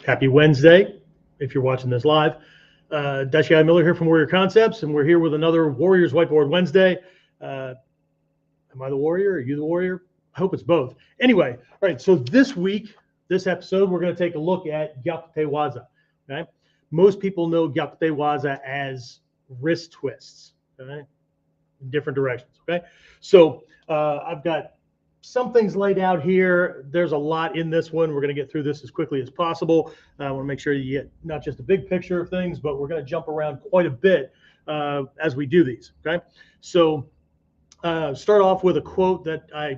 Happy Wednesday, if you're watching this live. WCI Miller here from Warrior Concepts, and we're here with another Warriors Whiteboard Wednesday. Am I the warrior? Are you the warrior? I hope it's both. Anyway, all right, so this week, this episode, we're going to take a look at Gyokko-style. Okay? Most people know Gyokko-style as wrist twists, okay? In different directions, okay? So I've got some things laid out here. There's a lot in this one. We're going to get through this as quickly as possible. I want to make sure you get not just a big picture of things, but we're going to jump around quite a bit as we do these, okay? So start off with a quote that I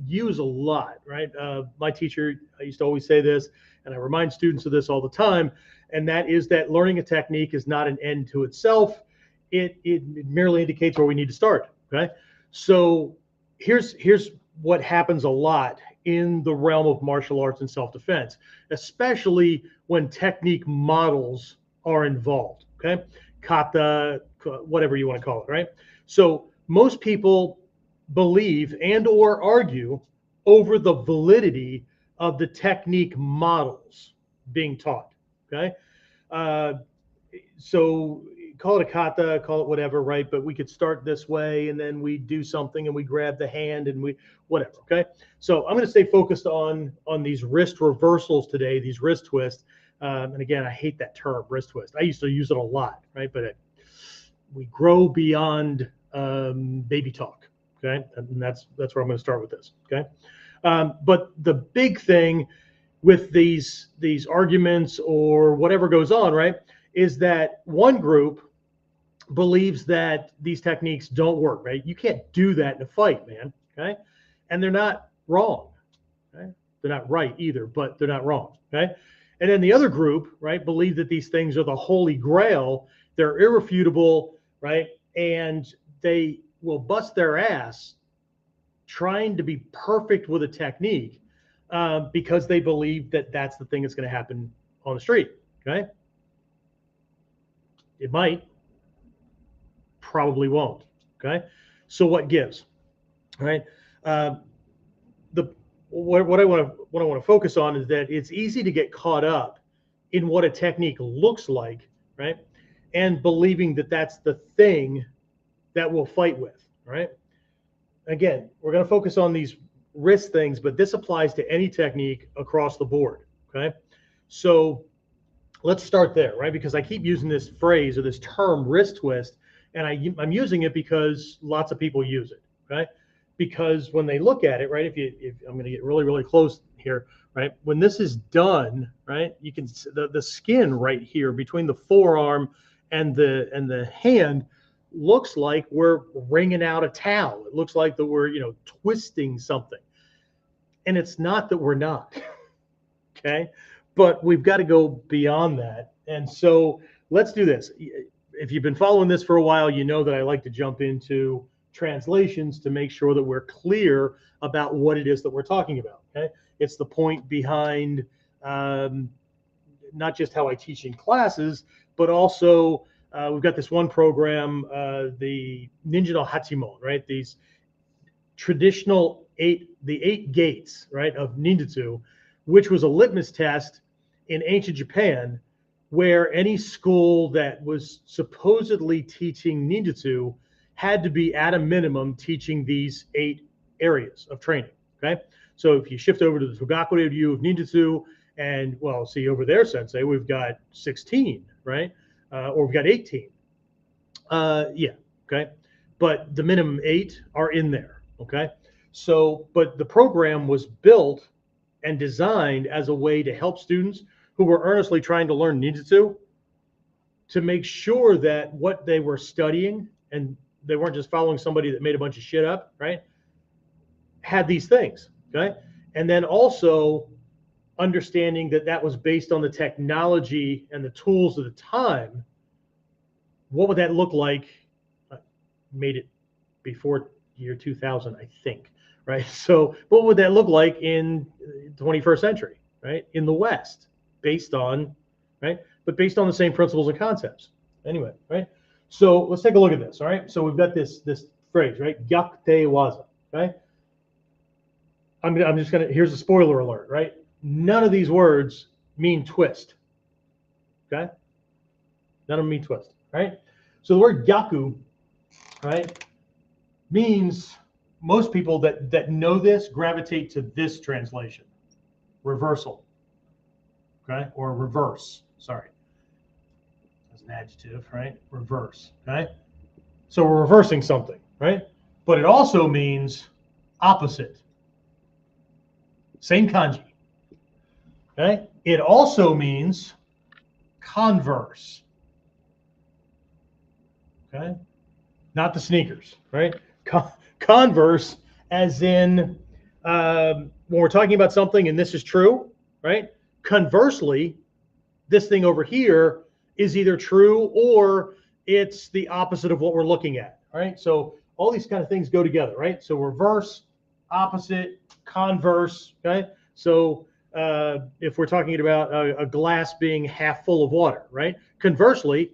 use a lot, right? My teacher, I used to always say this, and I remind students of this all the time, and that is that learning a technique is not an end to itself. It merely indicates where we need to start, okay? So here's what happens a lot in the realm of martial arts and self-defense, especially when technique models are involved, okay? Kata, whatever you want to call it, right? So most people believe and or argue over the validity of the technique models being taught, okay? So call it a kata, call it whatever, right? But we could start this way, and then we do something, and we grab the hand, and we whatever, okay? So I'm going to stay focused on these wrist reversals today, these wrist twists. And again, I hate that term, wrist twist. I used to use it a lot, right? But we grow beyond baby talk, okay? And that's where I'm going to start with this, okay? But the big thing with these arguments or whatever goes on, right, is that one group believes that these techniques don't work, right? You can't do that in a fight, man, okay? And they're not wrong, okay? They're not right either, but they're not wrong, okay? And then the other group, right, believe that these things are the holy grail, they're irrefutable, right? And they will bust their ass trying to be perfect with a technique because they believe that that's the thing that's going to happen on the street, okay? It might, probably won't, okay? So what gives, right? What I want to focus on is that it's easy to get caught up in what a technique looks like, right? And believing that that's the thing that we'll fight with, right? Again, we're going to focus on these wrist things, but this applies to any technique across the board, okay? So let's start there, right? Because I keep using this phrase or this term wrist twist, and I'm using it because lots of people use it, okay? Because when they look at it, right, if I'm going to get really, really close here, right? When this is done, right, you can see the skin right here between the forearm and the hand looks like we're wringing out a towel. It looks like that we're, twisting something. And it's not that we're not, okay? But we've got to go beyond that. And so let's do this. If you've been following this for a while, you know that I like to jump into translations to make sure that we're clear about what it is that we're talking about, okay? It's the point behind not just how I teach in classes, but also we've got this one program, the Ninja no Hachimon, right? These traditional the eight gates, right, of Ninjutsu, which was a litmus test in ancient Japan, where any school that was supposedly teaching ninjutsu had to be at a minimum teaching these 8 areas of training, okay? So if you shift over to the Togakure view of ninjutsu, and, well, see over there, sensei, we've got 16, right? Or we've got 18. Yeah, okay? But the minimum 8 are in there, okay? So, but the program was built and designed as a way to help students who were earnestly trying to learn ninjutsu to make sure that what they were studying, and they weren't just following somebody that made a bunch of shit up, right, had these things, okay? And then also understanding that that was based on the technology and the tools of the time. What would that look like? Made it before year 2000, I think, right? So what would that look like in the 21st century, right, in the West? Based on, right? But based on the same principles and concepts. Anyway, right? So let's take a look at this, all right? So we've got this phrase, right? Gyokko-style, okay? I'm just gonna, here's a spoiler alert, right? None of these words mean twist. Okay? None of them mean twist, right? So the word gyaku, right, means most people that know this gravitate to this translation, reversal, okay, or reverse, sorry. As an adjective, right? Reverse, okay? So we're reversing something, right? But it also means opposite. Same kanji, okay? It also means converse, okay? Not the sneakers, right? Converse, as in when we're talking about something and this is true, right? Conversely, this thing over here is either true or it's the opposite of what we're looking at, right? So all these kind of things go together, right? So reverse, opposite, converse, okay? So if we're talking about a glass being half full of water, right? Conversely,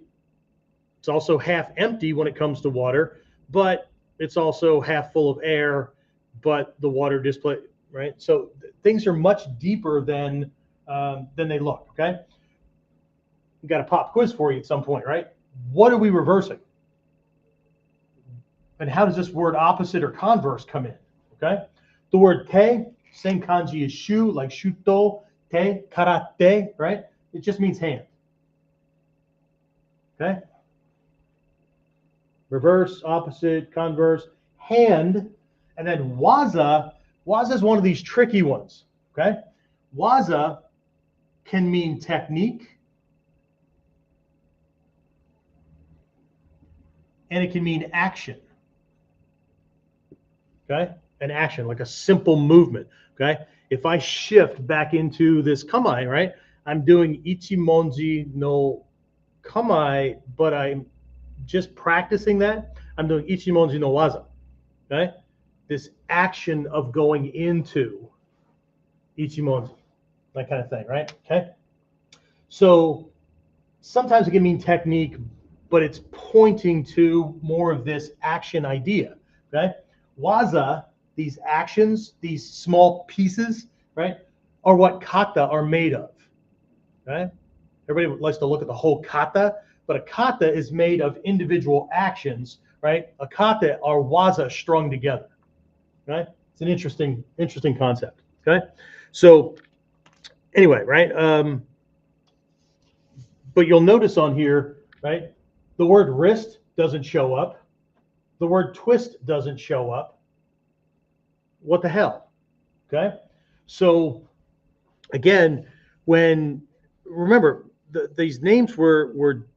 it's also half empty when it comes to water, but it's also half full of air, but the water display, right? So things are much deeper than they look, okay? We've got a pop quiz for you at some point, right? What are we reversing? And how does this word opposite or converse come in, okay? The word te, same kanji as shu, like shuto, te, karate, right? It just means hand, okay? Reverse, opposite, converse, hand, and then waza. Waza is one of these tricky ones, okay? Waza can mean technique, and it can mean action, okay? An action, like a simple movement, okay? If I shift back into this kamae, right? I'm doing ichimonji no kamae, but I'm just practicing that. I'm doing ichimonji no waza, okay? This action of going into ichimonji, that kind of thing, right? Okay. So sometimes it can mean technique, but it's pointing to more of this action idea, okay? Waza, these actions, these small pieces, right, are what kata are made of, okay? Everybody likes to look at the whole kata, but a kata is made of individual actions, right? A kata are waza strung together, right? It's an interesting concept, okay? So anyway, right? But you'll notice on here, right? The word wrist doesn't show up. The word twist doesn't show up. What the hell? Okay. So again, remember these names were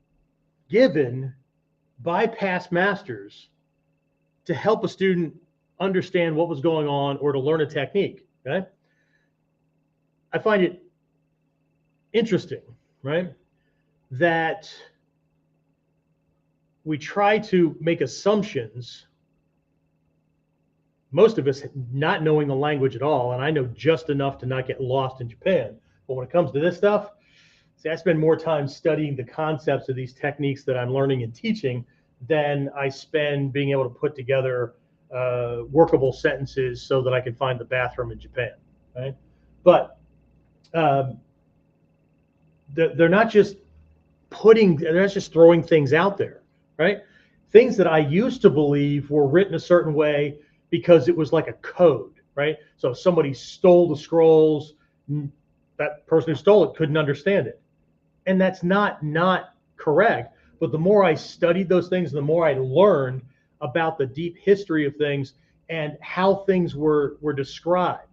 given by past masters to help a student understand what was going on or to learn a technique. Okay. I find it interesting, right, that we try to make assumptions, most of us not knowing the language at all, and I know just enough to not get lost in Japan. But when it comes to this stuff, see, I spend more time studying the concepts of these techniques that I'm learning and teaching than I spend being able to put together workable sentences so that I can find the bathroom in Japan, right? But they're not just throwing things out there, right? Things that I used to believe were written a certain way because it was like a code, right? So if somebody stole the scrolls, that person who stole it couldn't understand it. And that's not correct. But the more I studied those things, the more I learned about the deep history of things and how things were described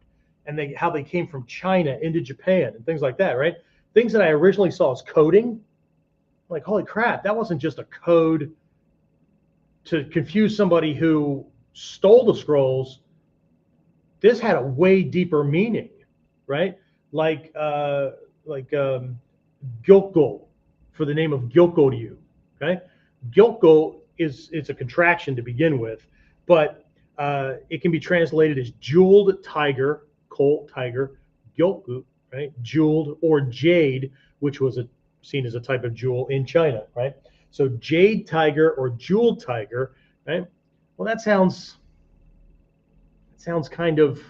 and how they came from China into Japan and things like that, right? Things that I originally saw as coding, like, holy crap, that wasn't just a code to confuse somebody who stole the scrolls. This had a way deeper meaning, right? Like Gyokko, for the name of Gyokko-ryu, okay? Gyokko it's a contraction to begin with, but it can be translated as jeweled tiger, colt tiger, Gyokku, right? Jeweled, or jade, which was seen as a type of jewel in China, right? So jade tiger or jeweled tiger, right? Well, that sounds kind of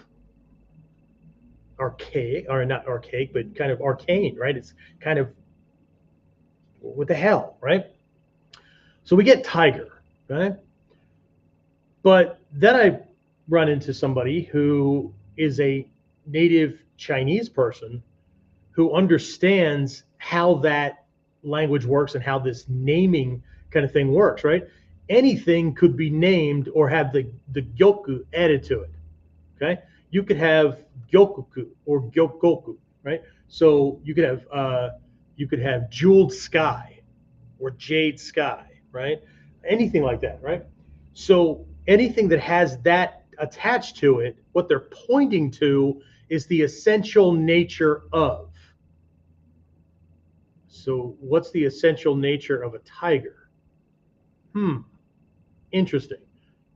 archaic, or not archaic, but kind of arcane, right? It's kind of, what the hell, right? So we get tiger, right? But then I run into somebody who is a native Chinese person who understands how that language works and how this naming kind of thing works, right? Anything could be named or have the gyoku added to it, okay? You could have gyokoku or gyokoku, right? So you could have jeweled sky or jade sky, right? Anything like that, right? So anything that has that attached to it, what they're pointing to is the essential nature of. So what's the essential nature of a tiger? Interesting.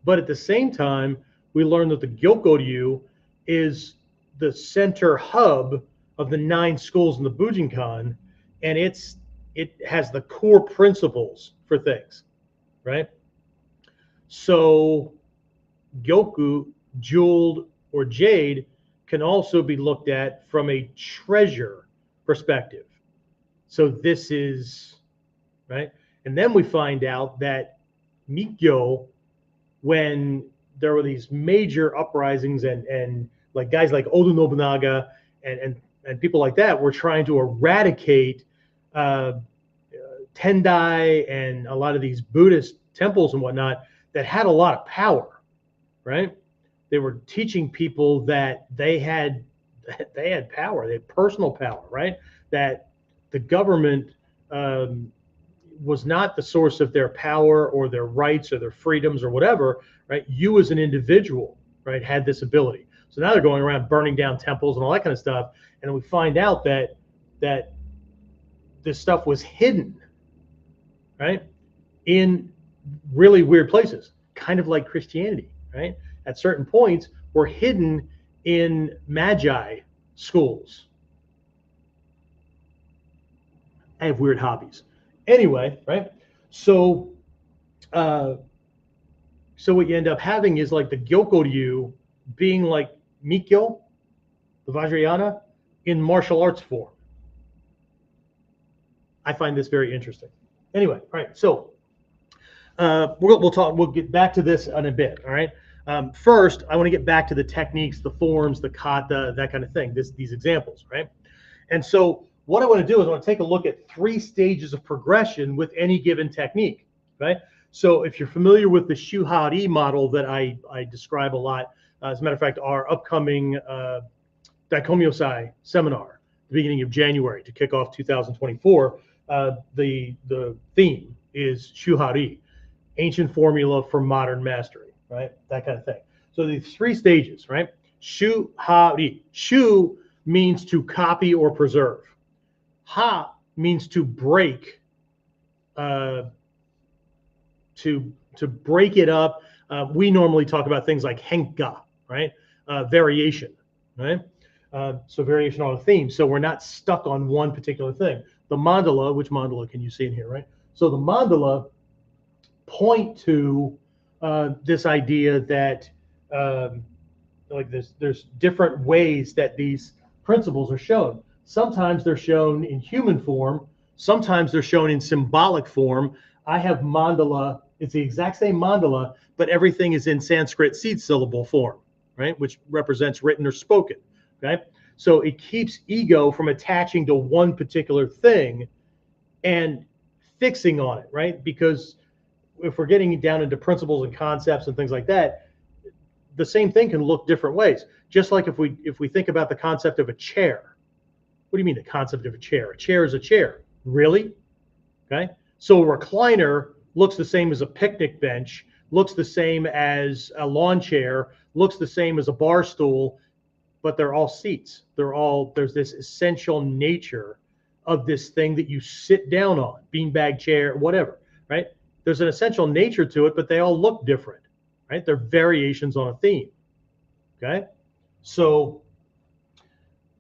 But at the same time, we learn that the Gyokko-ryu is the center hub of the 9 schools in the Bujinkan, and it has the core principles for things, right? So Gyoku, jeweled or jade, can also be looked at from a treasure perspective. So this is, right? And then we find out that Mikyo, when there were these major uprisings and like guys like Oda Nobunaga and people like that were trying to eradicate Tendai and a lot of these Buddhist temples and whatnot that had a lot of power, right? They were teaching people that they had power, they had personal power, right? That the government was not the source of their power or their rights or their freedoms or whatever, right? You as an individual, right, had this ability. So now they're going around burning down temples and all that kind of stuff, and we find out that this stuff was hidden, right, in really weird places, kind of like Christianity, right? At certain points, were hidden in magi schools. I have weird hobbies. Anyway, right? So, so what you end up having is like the Gyokko-ryu being like Mikyo, the Vajrayana, in martial arts form. I find this very interesting. Anyway, all right. So we'll get back to this in a bit. All right. First, I want to get back to the techniques, the forms, the kata, that kind of thing. These examples, right? And so what I want to do is I want to take a look at 3 stages of progression with any given technique, right? So if you're familiar with the Shuhari model that I describe a lot, as a matter of fact, our upcoming Daikomi-Osai seminar, the beginning of January to kick off 2024, the theme is Shuhari, ancient formula for modern mastery, right? That kind of thing. So these 3 stages, right? Shuhari. Shu means to copy or preserve. Ha means to break, to break it up. We normally talk about things like henka, right? Variation, right? So variation on a theme. So we're not stuck on one particular thing. The mandala, which mandala can you see in here, right? So the mandala point to this idea that like there's different ways that these principles are shown. Sometimes they're shown in human form. Sometimes they're shown in symbolic form. I have mandala. It's the exact same mandala, but everything is in Sanskrit seed syllable form, right? Which represents written or spoken, okay? So it keeps ego from attaching to one particular thing and fixing on it, right? Because if we're getting down into principles and concepts and things like that, the same thing can look different ways. Just like if we think about the concept of a chair. What do you mean the concept of a chair? A chair is a chair. Really? Okay. So a recliner looks the same as a picnic bench, looks the same as a lawn chair, looks the same as a bar stool, but they're all seats. There's this essential nature of this thing that you sit down on, beanbag chair, whatever, right? There's an essential nature to it, but they all look different, right? They're variations on a theme, okay? So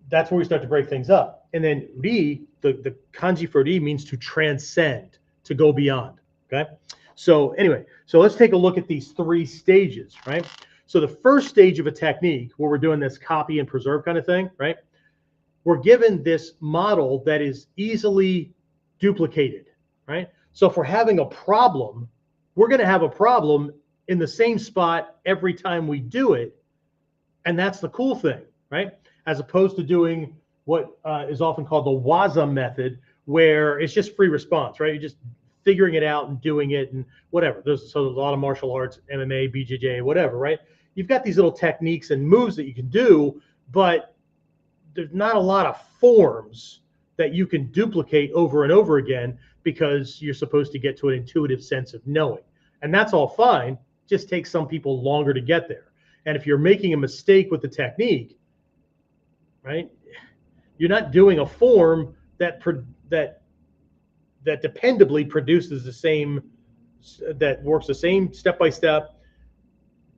that's where we start to break things up. And then ri, the kanji for ri means to transcend, to go beyond, okay? So anyway, so let's take a look at these 3 stages, right? So the first stage of a technique where we're doing this copy and preserve kind of thing, right? We're given this model that is easily duplicated, right? So if we're having a problem, we're going to have a problem in the same spot every time we do it. And that's the cool thing, right? As opposed to doing what is often called the WASA method, where it's just free response, right? You're just figuring it out and doing it and whatever. There's a lot of martial arts, MMA, BJJ, whatever, right? You've got these little techniques and moves that you can do, but there's not a lot of forms that you can duplicate over and over again because you're supposed to get to an intuitive sense of knowing. And that's all fine. It just takes some people longer to get there. And if you're making a mistake with the technique, right, you're not doing a form that dependably produces the same, that works the same step by step,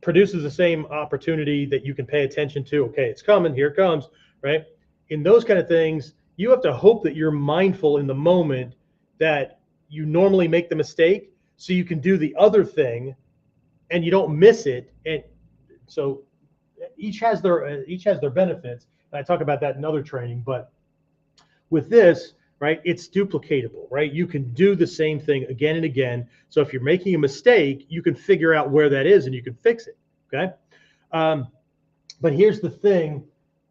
produces the same opportunity that you can pay attention to. Okay, it's coming, here it comes, right? In those kind of things, you have to hope that you're mindful in the moment that you normally make the mistake so you can do the other thing and you don't miss it. And so each has their benefits. And I talk about that in other training, but with this, right, it's duplicatable, right? You can do the same thing again and again. So if you're making a mistake, you can figure out where that is and you can fix it, okay? But here's the thing,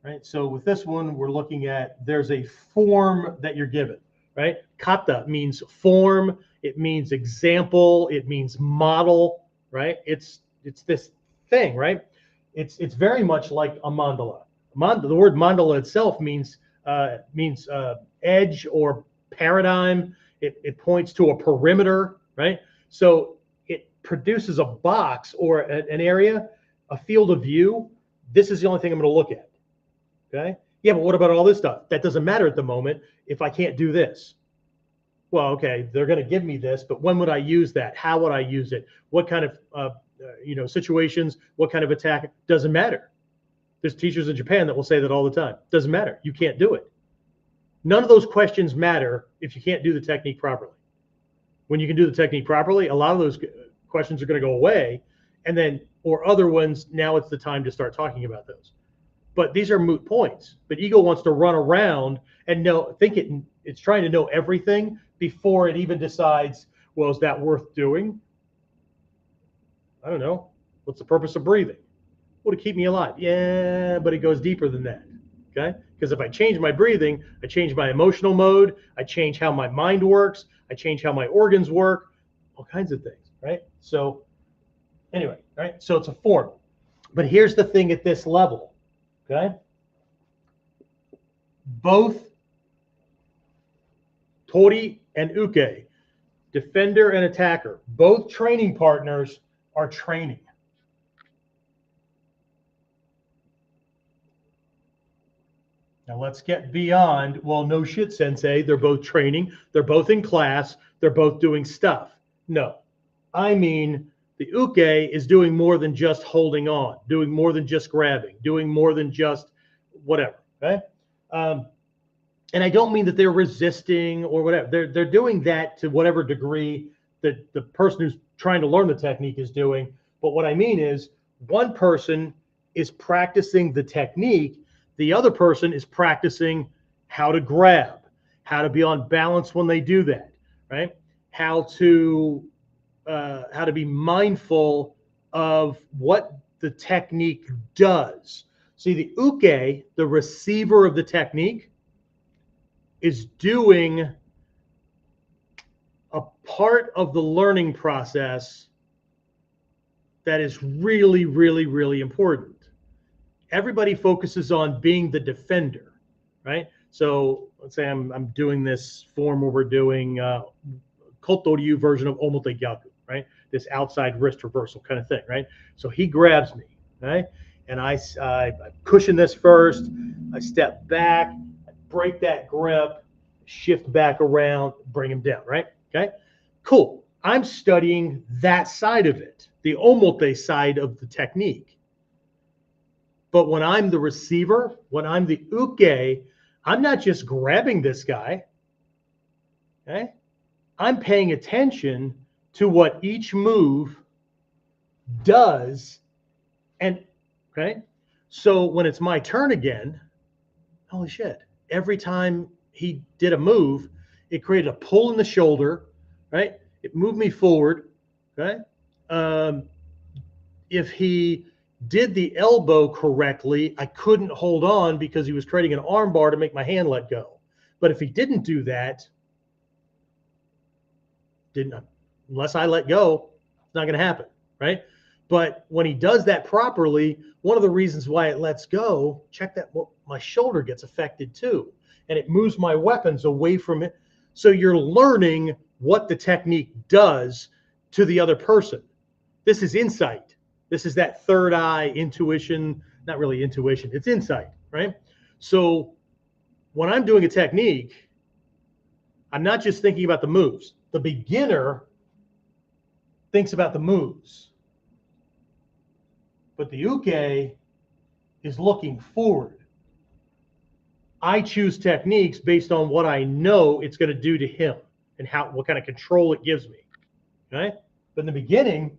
right? So with this one, we're looking at, there's a form that you're given, right? Kata means form, it means example, it means model, right? It's this thing, right? It's very much like a mandala. The word mandala itself means edge or paradigm. It points to a perimeter, right? So it produces a box or an area, a field of view. This is the only thing I'm going to look at, okay? Yeah, but what about all this stuff? That doesn't matter at the moment if I can't do this. Well, okay, they're going to give me this, but when would I use that? How would I use it? What kind of situations? What kind of attack? Doesn't matter. There's teachers in Japan that will say that all the time. Doesn't matter. You can't do it. None of those questions matter if you can't do the technique properly. When you can do the technique properly, a lot of those questions are going to go away, and then, or other ones, now it's the time to start talking about those. But these are moot points. But ego wants to run around and it's trying to know everything before it even decides, well, is that worth doing? I don't know. What's the purpose of breathing? Well, to keep me alive. Yeah, but it goes deeper than that. Okay? Because if I change my breathing, I change my emotional mode, I change how my mind works, I change how my organs work, all kinds of things, right? So anyway, right? So it's a form. But here's the thing at this level, okay? Both Tori and Uke, defender and attacker, both training partners are training. Now let's get beyond, well, no shit, sensei. They're both training. They're both in class. They're both doing stuff. No, I mean, the uke is doing more than just holding on, doing more than just grabbing, doing more than just whatever, okay? And I don't mean that they're resisting or whatever. They're doing that to whatever degree that the person who's trying to learn the technique is doing. But what I mean is one person is practicing the technique. The other person is practicing how to grab, how to be on balance when they do that, right? How to be mindful of what the technique does. See, the uke, the receiver of the technique, is doing a part of the learning process that is really, really, really important. Everybody focuses on being the defender, right? So let's say I'm doing this form where we're doing Koto Ryu version of Omote Gyaku, right? This outside wrist reversal kind of thing, right? So he grabs me, right? And I cushion this first. I step back, I break that grip, shift back around, bring him down, right? Okay, cool. I'm studying that side of it, the Omote side of the technique. But when I'm the receiver, when I'm the uke, I'm not just grabbing this guy, okay? I'm paying attention to what each move does And okay, so when it's my turn again, holy shit, every time he did a move, it created a pull in the shoulder, right? It moved me forward, right? If he did the elbow correctly, I couldn't hold on because he was creating an arm bar to make my hand let go. But if he didn't do that, unless I let go, it's not going to happen, right? But when he does that properly, one of the reasons why it lets go, check that, well, my shoulder gets affected too, and it moves my weapons away from it. So you're learning what the technique does to the other person. This is insight. This is that third eye intuition, not really intuition, it's insight, right? So when I'm doing a technique, I'm not just thinking about the moves. The beginner thinks about the moves, but the uke is looking forward. I choose techniques based on what I know it's going to do to him and what kind of control it gives me. Okay? But in the beginning,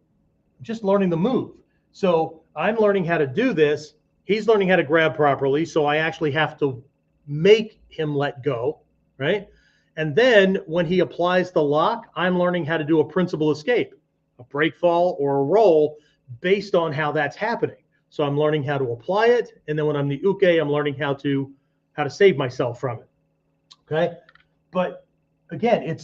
I'm just learning the move. So I'm learning how to do this. He's learning how to grab properly. So I actually have to make him let go, right? And then when he applies the lock, I'm learning how to do a principal escape, a break fall or a roll based on how that's happening. So I'm learning how to apply it. And then when I'm the uke, I'm learning how to save myself from it. Okay. But again,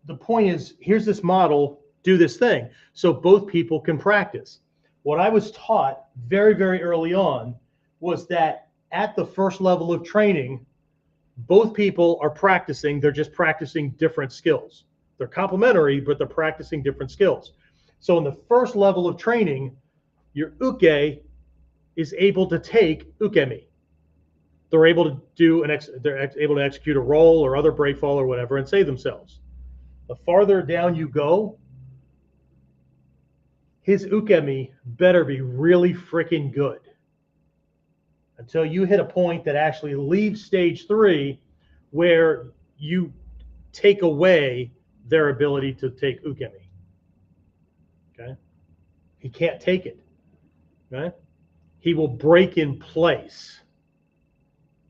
the point is, here's this model, do this thing. So both people can practice. What I was taught very, very early on was that at the first level of training, both people are practicing. They're just practicing different skills. They're complementary, but they're practicing different skills. So in the first level of training, your uke is able to take ukemi. They're able to they're able to execute a roll or other break fall or whatever and save themselves. The farther down you go, his ukemi better be really freaking good until you hit a point that actually leaves stage 3 where you take away their ability to take ukemi. Okay? He can't take it. Okay? He will break in place.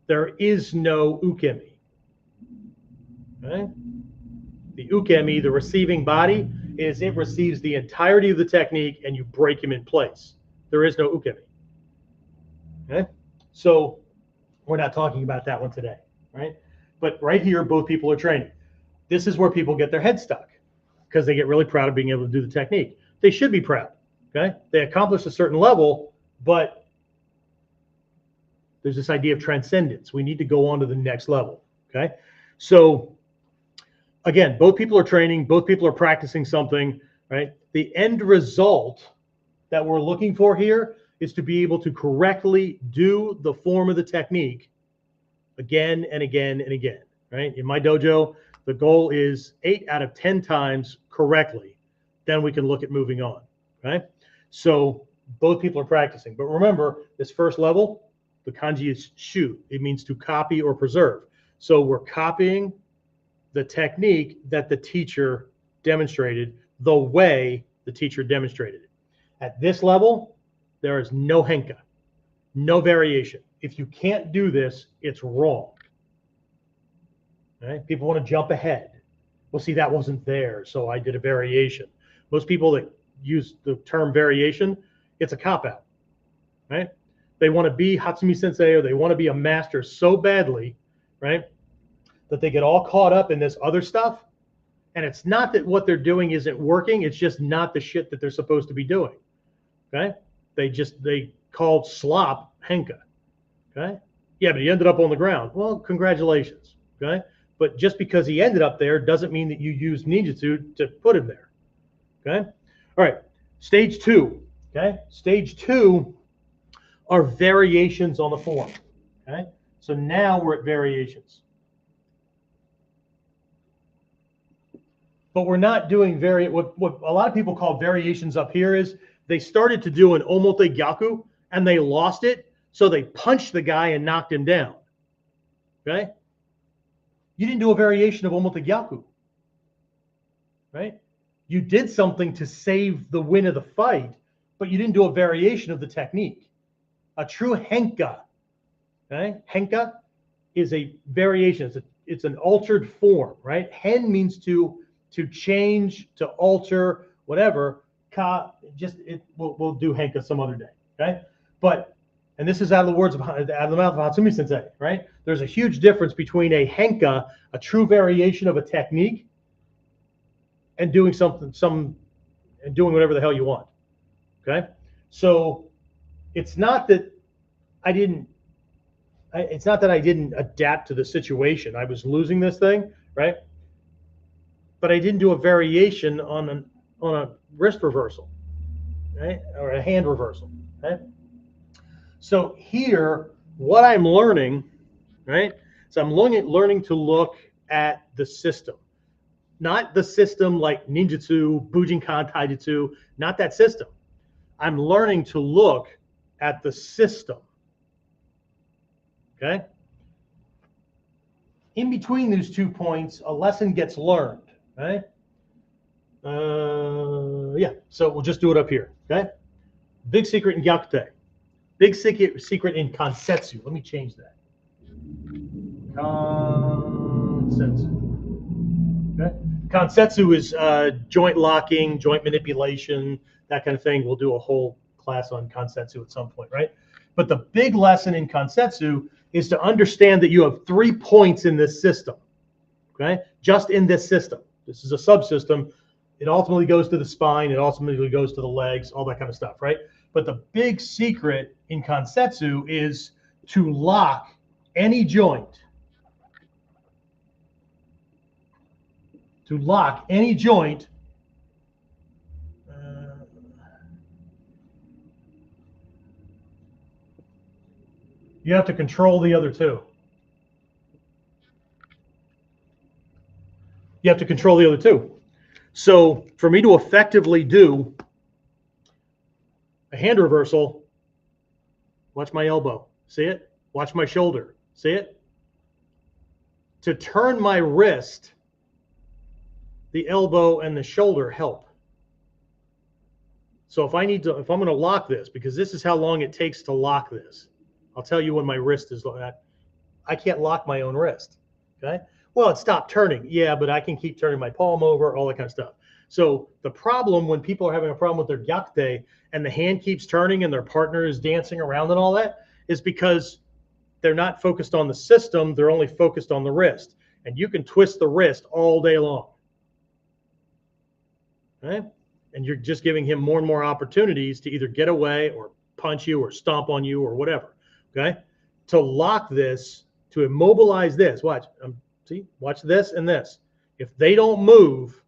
There is no ukemi. Okay? The ukemi, the receiving body, is it receives the entirety of the technique and you break him in place. There is no ukemi. Okay? So we're not talking about that one today, right? But right here, both people are training. This is where people get their head stuck because they get really proud of being able to do the technique. They should be proud, okay? They accomplished a certain level, but there's this idea of transcendence. We need to go on to the next level, okay? So again, both people are training, both people are practicing something, right? The end result that we're looking for here is to be able to correctly do the form of the technique again and again and again, right? In my dojo, the goal is 8 out of 10 times correctly. Then we can look at moving on, right? So both people are practicing. But remember, this first level, the kanji is shu. It means to copy or preserve. So we're copying the technique that the teacher demonstrated the way the teacher demonstrated it. At this level, there is no henka, no variation. If you can't do this, it's wrong. Right? People want to jump ahead. Well, see, that wasn't there, so I did a variation. Most people that use the term variation, it's a cop-out, right? They want to be Hatsumi Sensei or they want to be a master so badly, right, that they get all caught up in this other stuff. And it's not that what they're doing isn't working. It's just not the shit that they're supposed to be doing, okay? They called slop henka, okay? Yeah, but he ended up on the ground. Well, congratulations, okay? But just because he ended up there doesn't mean that you used ninjutsu to put him there, okay? All right, stage 2, okay? Stage 2 are variations on the form, okay? So now we're at variations. But we're not doing what a lot of people call variations up here is they started to do an omote gyaku and they lost it, so they punched the guy and knocked him down. Okay? You didn't do a variation of omote gyaku. Right? You did something to save the win of the fight, but you didn't do a variation of the technique. A true henka, okay? Henka is a variation. It's an altered form, right? Hen means to change, to alter, whatever. Ka, we'll do henka some other day, okay? But, and this is out of the words out of the mouth of Hatsumi Sensei, right? There's a huge difference between a henka, a true variation of a technique, and doing and doing whatever the hell you want, okay? So it's not that I didn't adapt to the situation. I was losing this thing, right? But I didn't do a variation on a wrist reversal, right? Or a hand reversal, right? So here, what I'm learning, right? So I'm learning to look at the system, not the system like Ninjutsu, Bujinkan Taijutsu, not that system. I'm learning to look at the system. Okay. In between these 2 points, a lesson gets learned. Right. Yeah. So we'll just do it up here. Okay. Big secret in Gyokko. Big secret in Kansetsu. Let me change that. Kansetsu. Okay. Kansetsu is joint locking, joint manipulation, that kind of thing. We'll do a whole class on Kansetsu at some point, right? But the big lesson in Kansetsu is to understand that you have 3 points in this system, okay? Just in this system. This is a subsystem. It ultimately goes to the spine. It ultimately goes to the legs, all that kind of stuff, right? But the big secret in Kansetsu is to lock any joint. To lock any joint. You have to control the other 2. You have to control the other 2. So for me to effectively do a hand reversal, watch my elbow, see it? Watch my shoulder, see it? To turn my wrist, the elbow and the shoulder help. So if I'm going to lock this, because this is how long it takes to lock this. I'll tell you when my wrist is at. I can't lock my own wrist. Okay. Well, it stopped turning. Yeah, but I can keep turning my palm over, all that kind of stuff. So the problem when people are having a problem with their gyokko and the hand keeps turning and their partner is dancing around and all that is because they're not focused on the system. They're only focused on the wrist. And you can twist the wrist all day long. Okay. And you're just giving him more and more opportunities to either get away or punch you or stomp on you or whatever. Okay, to lock this, to immobilize this, watch, see, watch this and this. If they don't move,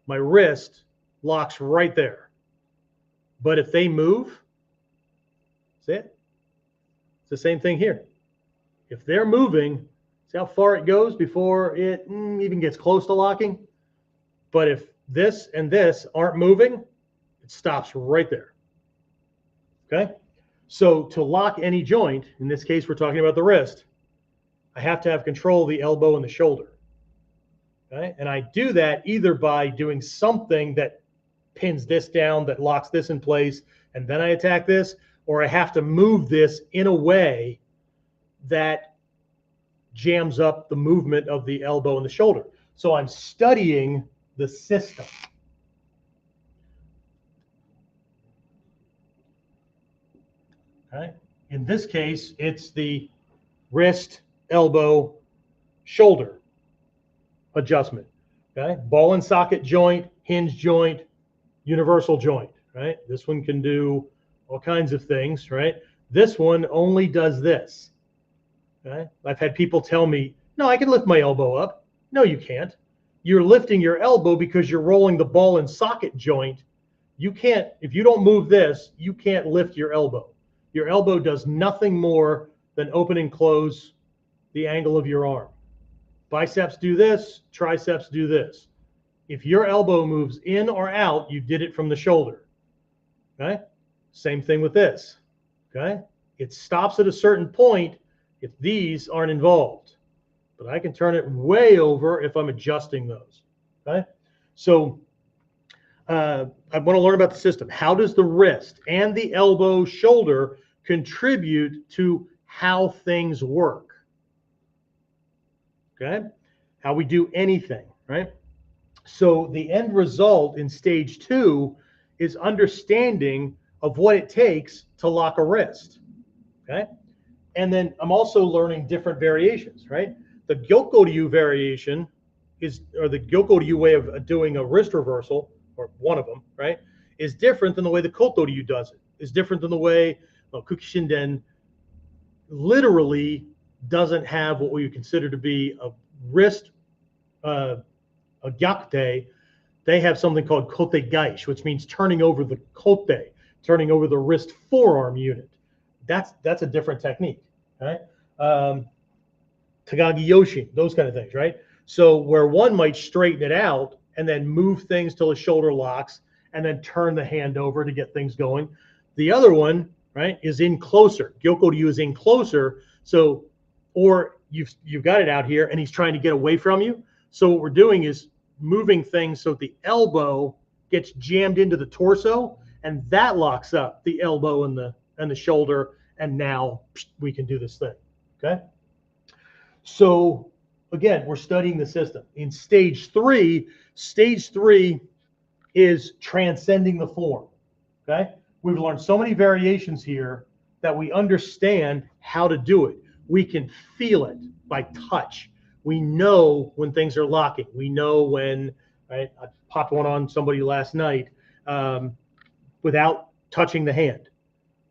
my wrist locks right there. But if they move, see it? It's the same thing here. If they're moving, see how far it goes before it even gets close to locking? But if this and this aren't moving, it stops right there. Okay? So to lock any joint, in this case, we're talking about the wrist, I have to have control of the elbow and the shoulder. Okay? And I do that either by doing something that pins this down, that locks this in place, and then I attack this, or I have to move this in a way that jams up the movement of the elbow and the shoulder. So I'm studying the system. Okay. In this case, it's the wrist, elbow, shoulder adjustment. Okay. Ball and socket joint, hinge joint, universal joint. Right. This one can do all kinds of things. Right. This one only does this. Okay. I've had people tell me, no, I can lift my elbow up. No, you can't. You're lifting your elbow because you're rolling the ball and socket joint. You can't, if you don't move this, you can't lift your elbow. Your elbow does nothing more than open and close the angle of your arm. Biceps do this, triceps do this. If your elbow moves in or out, you did it from the shoulder. Okay? Same thing with this. Okay? It stops at a certain point if these aren't involved. But I can turn it way over if I'm adjusting those. Okay? So I want to learn about the system. How does the wrist and the elbow, shoulder contribute to how things work? Okay, how we do anything, right? So the end result in stage 2 is understanding of what it takes to lock a wrist. Okay, and then I'm also learning different variations, right? The Gyokko-ryu variation is, or the Gyokko-ryu way of doing a wrist reversal, or one of them, right, is different than the way the Koto-ryu does it. Is different than the way Kukishinden literally doesn't have what we would consider to be a wrist, a gyakute. They have something called kote gaish, which means turning over the kote, turning over the wrist forearm unit. That's a different technique, right? Takagi-Yoshin, those kind of things, right? So where one might straighten it out and then move things till the shoulder locks and then turn the hand over to get things going. The other one, right, is in closer. Gyokko-ryu is in closer. So, or you've got it out here and he's trying to get away from you. So what we're doing is moving things so the elbow gets jammed into the torso and that locks up the elbow and the shoulder. And now we can do this thing, okay? So again, we're studying the system. In stage 3 is transcending the form, okay? We've learned so many variations here that we understand how to do it. We can feel it by touch. We know when things are locking. We know when, right? I popped one on somebody last night without touching the hand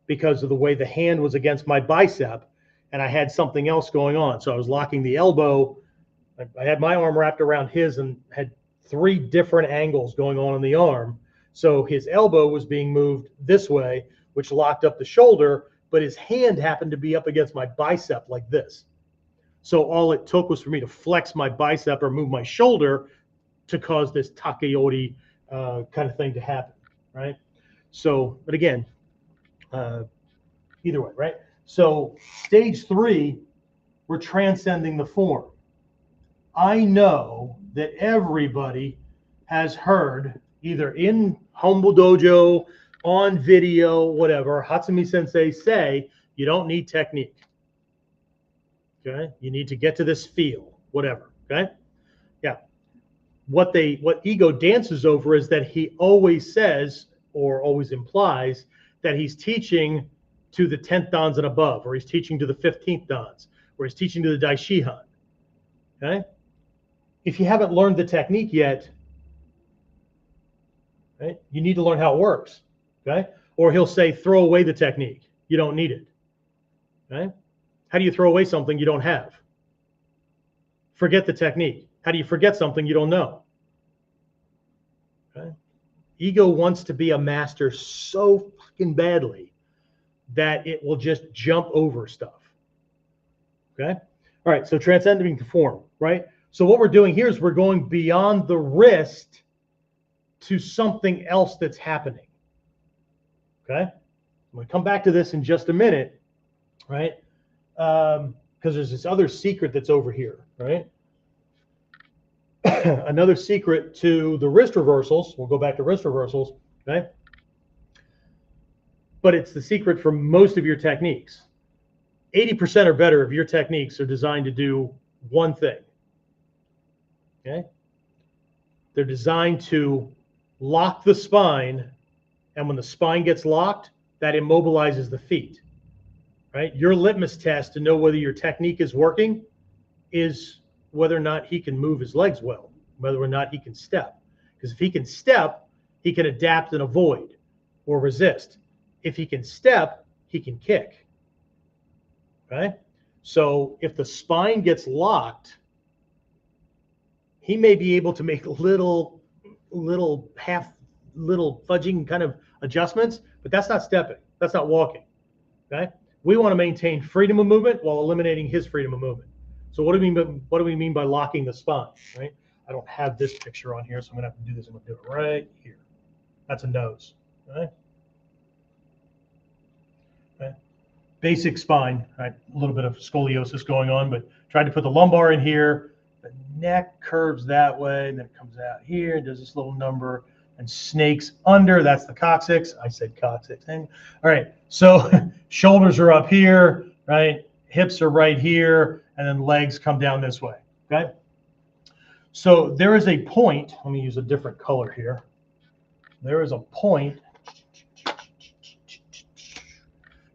because of the way the hand was against my bicep and I had something else going on. So I was locking the elbow. I had my arm wrapped around his and had 3 different angles going on in the arm. So his elbow was being moved this way, which locked up the shoulder, but his hand happened to be up against my bicep like this. So all it took was for me to flex my bicep or move my shoulder to cause this takeori kind of thing to happen, right? So, but again, either way, right? So stage 3, we're transcending the form. I know that everybody has heard either in Humble Dojo, on video, whatever, Hatsumi Sensei say, you don't need technique. Okay, you need to get to this feel, whatever. Okay, yeah. What ego dances over is that he always says or always implies that he's teaching to the 10th dans and above, or he's teaching to the 15th dans, or he's teaching to the Daishihan. Okay, if you haven't learned the technique yet, right, you need to learn how it works. Okay, or he'll say throw away the technique. You don't need it. Okay. How do you throw away something you don't have? Forget the technique. How do you forget something you don't know? Okay. Ego wants to be a master so fucking badly that it will just jump over stuff. Okay. All right. So transcending the form, right? So what we're doing here is we're going beyond the wrist to something else that's happening. Okay. I'm going to come back to this in just a minute, right? Because there's this other secret that's over here, right? Another secret to the wrist reversals. We'll go back to wrist reversals, okay? But it's the secret for most of your techniques. 80% or better of your techniques are designed to do one thing, okay? They're designed to lock the spine, and when the spine gets locked, that immobilizes the feet. Right? Your litmus test to know whether your technique is working is whether or not he can move his legs well, whether or not he can step. Because if he can step, he can adapt and avoid or resist. If he can step, he can kick. Right? So if the spine gets locked, he may be able to make little fudging kind of adjustments, but that's not stepping. That's not walking. Okay? We want to maintain freedom of movement while eliminating his freedom of movement. So what do we mean by locking the spine, right? I don't have this picture on here, so I'm going to have to do this. I'm going to do it right here. That's a nose, right? Okay. Basic spine, right? A little bit of scoliosis going on, but tried to put the lumbar in here. The neck curves that way, and then it comes out here and does this little number, and snakes under. That's the coccyx. I said coccyx. All right. So shoulders are up here, right? Hips are right here, and then legs come down this way. Okay. So there is a point. Let me use a different color here. There is a point.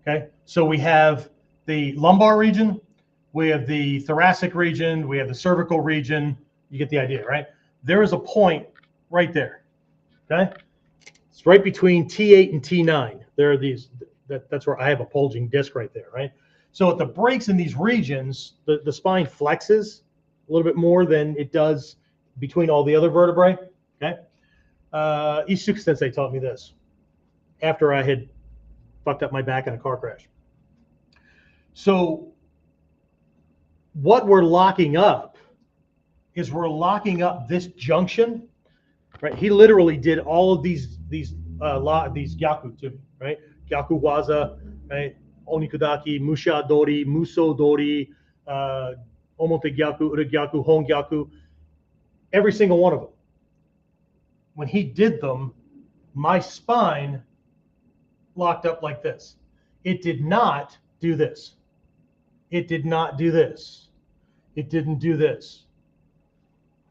Okay. So we have the lumbar region, we have the thoracic region, we have the cervical region. You get the idea, right? There is a point right there. Okay. It's right between T8 and T9. There are these, that's where I have a bulging disc right there, right? So at the breaks in these regions, the spine flexes a little bit more than it does between all the other vertebrae. Okay. Isuke Sensei taught me this after I had fucked up my back in a car crash. So what we're locking up is we're locking up this junction, right? He literally did all of these gyaku to me, right? Gyaku waza, right? Onikudaki, musha dori, muso dori, omote gyaku, ura gyaku, hon gyaku, every single one of them. When he did them, my spine locked up like this. It did not do this. It did not do this. It didn't do this.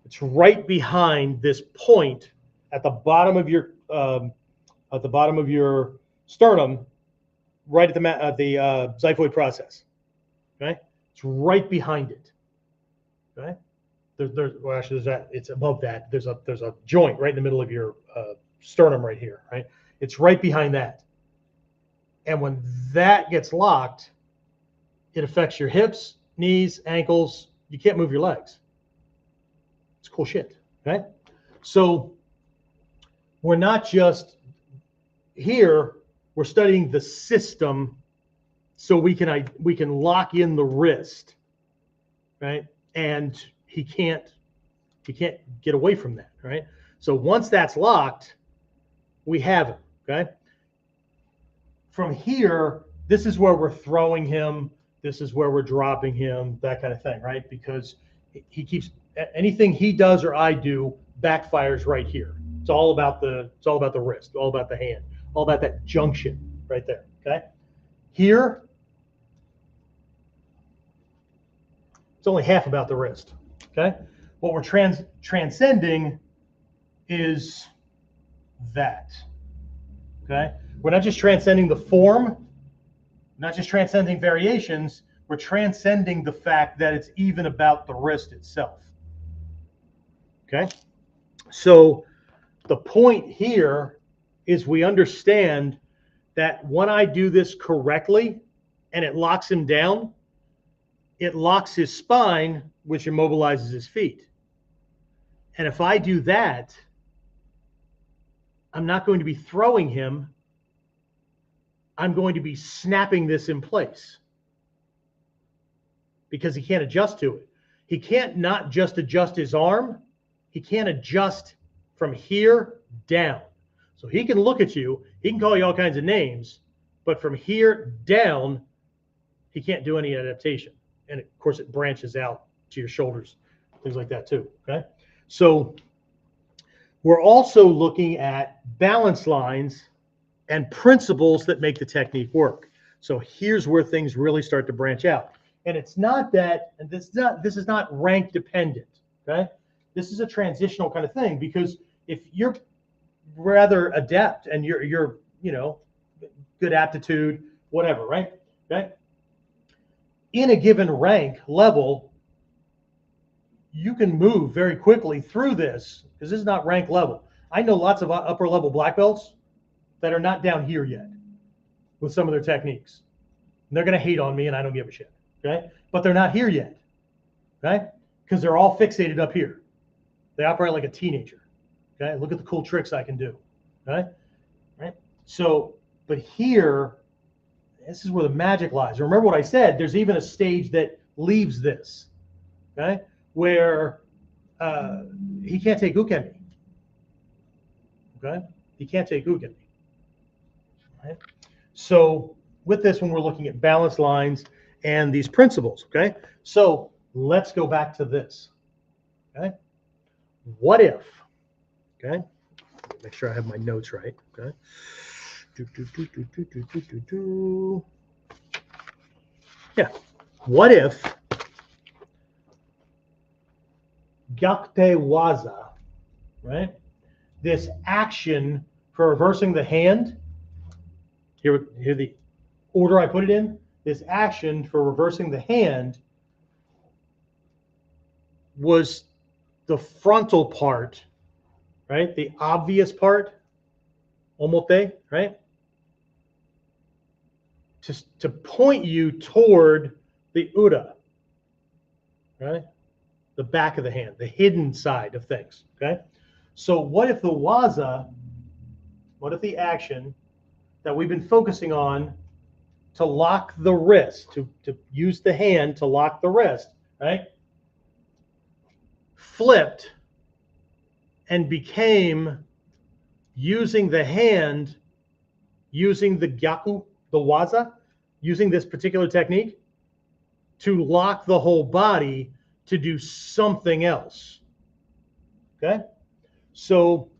It's right behind this point at the bottom of your sternum, right at the xiphoid process. Okay, it's right behind it. Okay, well, actually, it's above that. There's a joint right in the middle of your sternum right here. Right, it's right behind that. And when that gets locked, it affects your hips, knees, ankles. You can't move your legs. It's cool shit, right? So we're not just here, we're studying the system so we can lock in the wrist, right? And he can't get away from that, right? So once that's locked, we have him, okay? From here, this is where we're throwing him. This is where we're dropping him, that kind of thing, right? Because he keeps, anything he does or I do backfires right here. It's all about the wrist, all about the hand, all about that junction right there, okay? Here, it's only half about the wrist, okay? What we're transcending is that, okay? We're not just transcending the form, not just transcending variations, we're transcending the fact that it's even about the wrist itself. Okay? So the point here is we understand that when I do this correctly and it locks him down, it locks his spine, which immobilizes his feet. And if I do that, I'm not going to be throwing him. I'm going to be snapping this in place because he can't adjust to it. He can't not just adjust his arm. He can't adjust from here down. So he can look at you. He can call you all kinds of names. But from here down, he can't do any adaptation. And, of course, it branches out to your shoulders, things like that too. Okay. So we're also looking at balance lines and principles that make the technique work. So here's where things really start to branch out. And it's not that, and this is not rank dependent, okay? This is a transitional kind of thing, because if you're rather adept and you're you know, good aptitude, whatever, right? Okay? In a given rank level, you can move very quickly through this, because this is not rank level. I know lots of upper level black belts that are not down here yet with some of their techniques. And they're going to hate on me, and I don't give a shit, okay? But they're not here yet, okay? Because they're all fixated up here. They operate like a teenager, okay? Look at the cool tricks I can do, okay? Right? So, but here, this is where the magic lies. Remember what I said, there's even a stage that leaves this, okay? Where he can't take ukemi, okay? He can't take ukemi. Right? So with this one, we're looking at balance lines and these principles, okay? So let's go back to this, okay? What if, okay? Make sure I have my notes right. Okay. Yeah. What if Gyokte-waza, right? This action for reversing the hand, here the order I put it in, this action for reversing the hand was the frontal part, right? The obvious part, omote, right? To point you toward the ura, right? The back of the hand, the hidden side of things, okay? So what if the waza, what if the action that we've been focusing on to lock the wrist, to use the hand to lock the wrist, right? Flipped and became using the hand, using the gyaku, the waza, using this particular technique to lock the whole body to do something else. Okay? So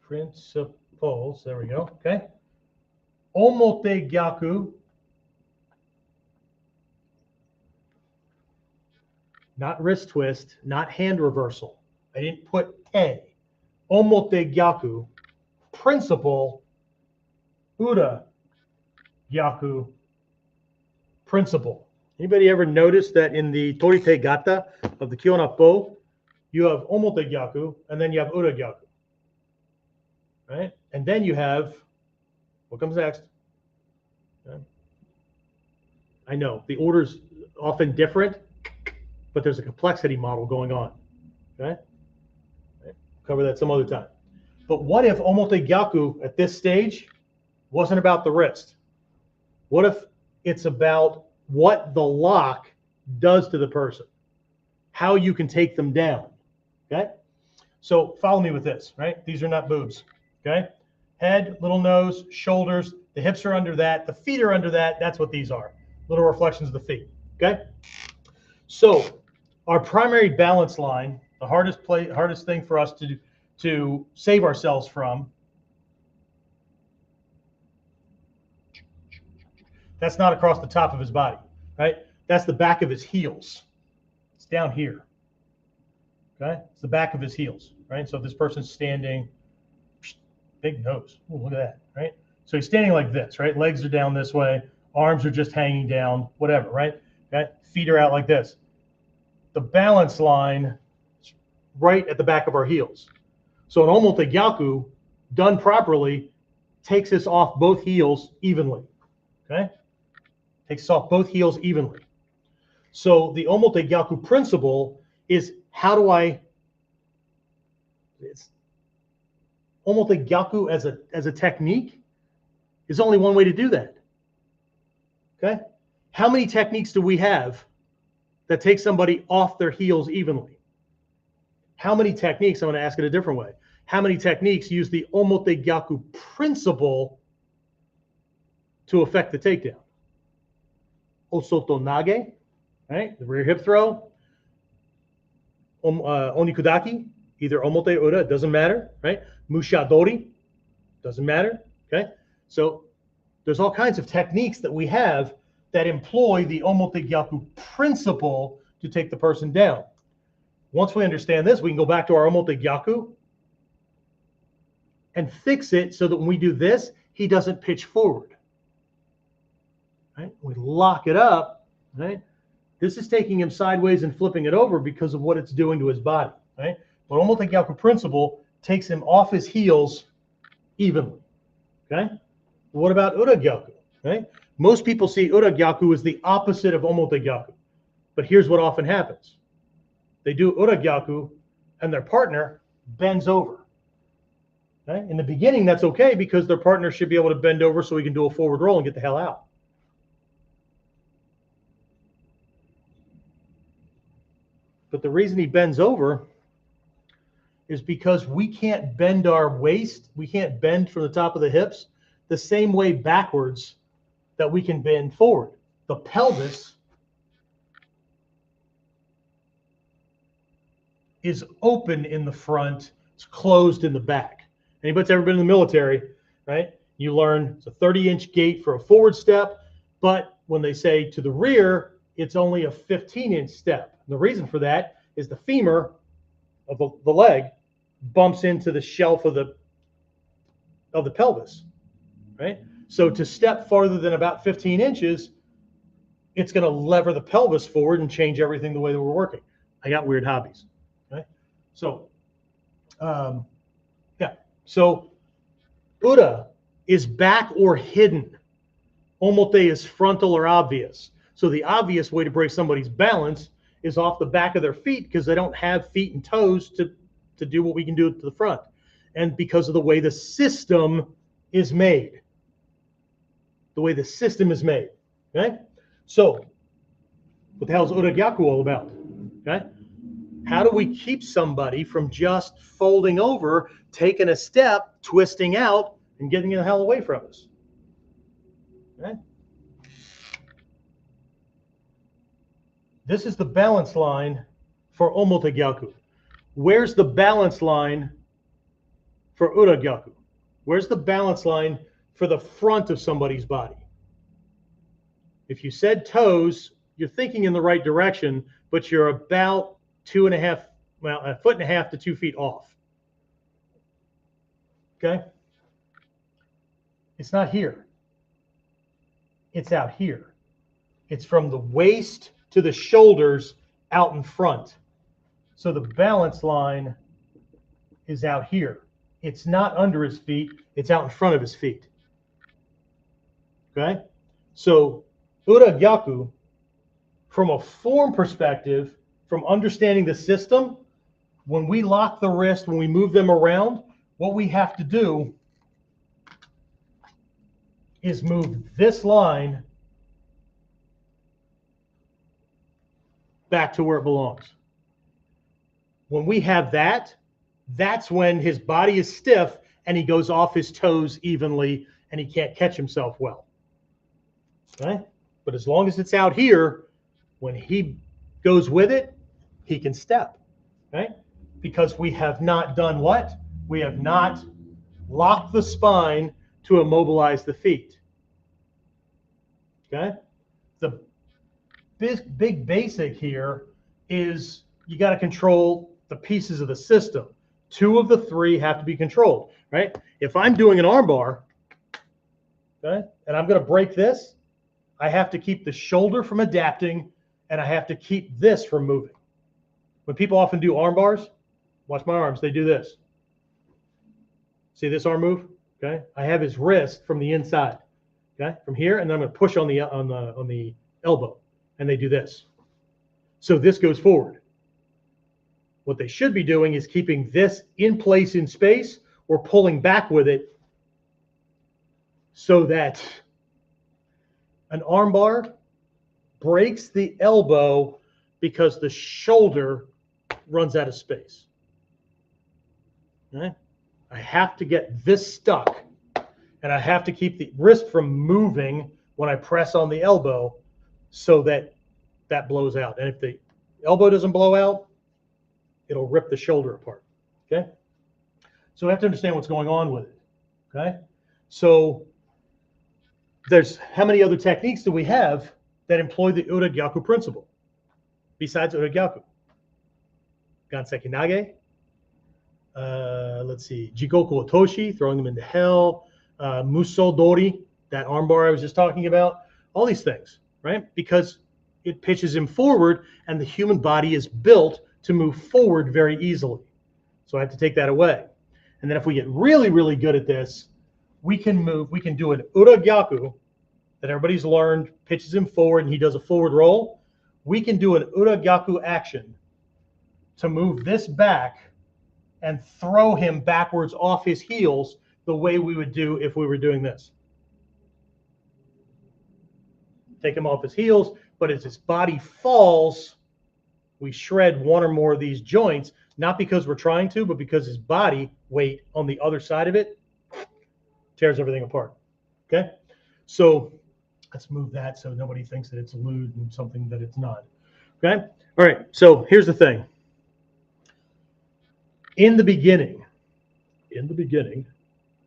principles, there we go. Okay? Omote gyaku, not wrist twist, not hand reversal. I didn't put A. Omote gyaku, principle, ura gyaku, principle. Anybody ever notice that in the Torite Gata of the Kyonapo, you have omote gyaku and then you have ura gyaku, right? And then you have, what comes next? Okay. I know the order's often different, but there's a complexity model going on. Okay, right. Cover that some other time. But what if omote gyaku at this stage wasn't about the wrist? What if it's about what the lock does to the person, how you can take them down? Okay, so follow me with this. Right, these are not boobs. Okay, head, little nose, shoulders. The hips are under that. The feet are under that. That's what these are. Little reflections of the feet. Okay, so our primary balance line, the hardest thing for us to save ourselves from, that's not across the top of his body, right? That's the back of his heels. It's down here. Okay, it's the back of his heels, right? So if this person's standing, big nose. Ooh, look at that, right? So he's standing like this, right? Legs are down this way, arms are just hanging down, whatever, right? Okay, feet are out like this. The balance line is right at the back of our heels. So an omote gyaku, done properly, takes us off both heels evenly. Okay, takes us off both heels evenly. So the omote gyaku principle is, how do I? It's omote gyaku as a technique is only one way to do that. Okay, how many techniques do we have that take somebody off their heels evenly? How many techniques, I'm going to ask it a different way. How many techniques use the omote gyaku principle to affect the takedown? Osoto nage, right? The rear hip throw. Onikudaki, either omote ura, it doesn't matter, right? Mushadori, doesn't matter, okay? So there's all kinds of techniques that we have that employ the omote gyaku principle to take the person down. Once we understand this, we can go back to our omote gyaku and fix it so that when we do this, he doesn't pitch forward. Right? We lock it up, right? This is taking him sideways and flipping it over because of what it's doing to his body, right? But omote gyaku principle takes him off his heels evenly, okay? What about ura gyaku, right? Most people see ura gyaku as the opposite of omote gyaku. But here's what often happens. They do ura gyaku and their partner bends over. Okay? In the beginning, that's okay because their partner should be able to bend over so he can do a forward roll and get the hell out. But the reason he bends over is because we can't bend our waist. We can't bend from the top of the hips the same way backwards that we can bend forward. The pelvis is open in the front, it's closed in the back. Anybody that's ever been in the military, right? You learn it's a 30-inch gait for a forward step, but when they say to the rear, it's only a 15-inch step. And the reason for that is the femur of the leg bumps into the shelf of the pelvis, right? So to step farther than about 15 inches, it's going to lever the pelvis forward and change everything the way that we're working. I got weird hobbies, right? So, yeah. So Ura is back or hidden. Omote is frontal or obvious. So the obvious way to break somebody's balance is off the back of their feet because they don't have feet and toes to do what we can do to the front. And because of the way the system is made. The way the system is made. Okay? So, what the hell is Ura-Gyaku all about? Okay? How do we keep somebody from just folding over, taking a step, twisting out, and getting the hell away from us? Okay? This is the balance line for Omote-Gyaku. Where's the balance line for Ura-Gyaku? Where's the balance line for the front of somebody's body? If you said toes, you're thinking in the right direction, but you're about 2.5, well, 1.5 feet to 2 feet off. Okay? It's not here. It's out here. It's from the waist to the shoulders out in front. So the balance line is out here. It's not under his feet. It's out in front of his feet. Okay? So Ura-Gyaku, from a form perspective, from understanding the system, when we lock the wrist, when we move them around, what we have to do is move this line back to where it belongs. When we have that, that's when his body is stiff and he goes off his toes evenly and he can't catch himself well. Okay? But as long as it's out here, when he goes with it, he can step. Okay? Because we have not done what? We have not locked the spine to immobilize the feet. Okay? The big basic here is you got to control the pieces of the system. 2 of the 3 have to be controlled, right? If I'm doing an armbar, okay, and I'm going to break this, I have to keep the shoulder from adapting, and I have to keep this from moving. When people often do arm bars, watch my arms, they do this. See this arm move? Okay, I have his wrist from the inside, okay, from here, and then I'm going to push on the elbow, and they do this. So this goes forward. What they should be doing is keeping this in place in space or pulling back with it so that an arm bar breaks the elbow because the shoulder runs out of space. Okay? I have to get this stuck, and I have to keep the wrist from moving when I press on the elbow so that that blows out. And if the elbow doesn't blow out, it'll rip the shoulder apart. Okay? So we have to understand what's going on with it. Okay? So there's how many other techniques do we have that employ the Ura-Gyaku principle besides Ura-Gyaku? Ganseki Nage. Let's see. Jikoku-otoshi, throwing them into hell. Muso Dori, that armbar I was just talking about. All these things, right? Because it pitches him forward, and the human body is built to move forward very easily. So I have to take that away. And then if we get really, really good at this, we can do an Ura-Gyaku that everybody's learned, pitches him forward, and he does a forward roll. We can do an Ura-Gyaku action to move this back and throw him backwards off his heels the way we would do if we were doing this. Take him off his heels, but as his body falls, we shred 1 or more of these joints, not because we're trying to, but because his body weight on the other side of it tears everything apart. Okay? So Let's move that so nobody thinks that it's lewd and something that it's not. Okay? All right, so here's the thing. In the beginning,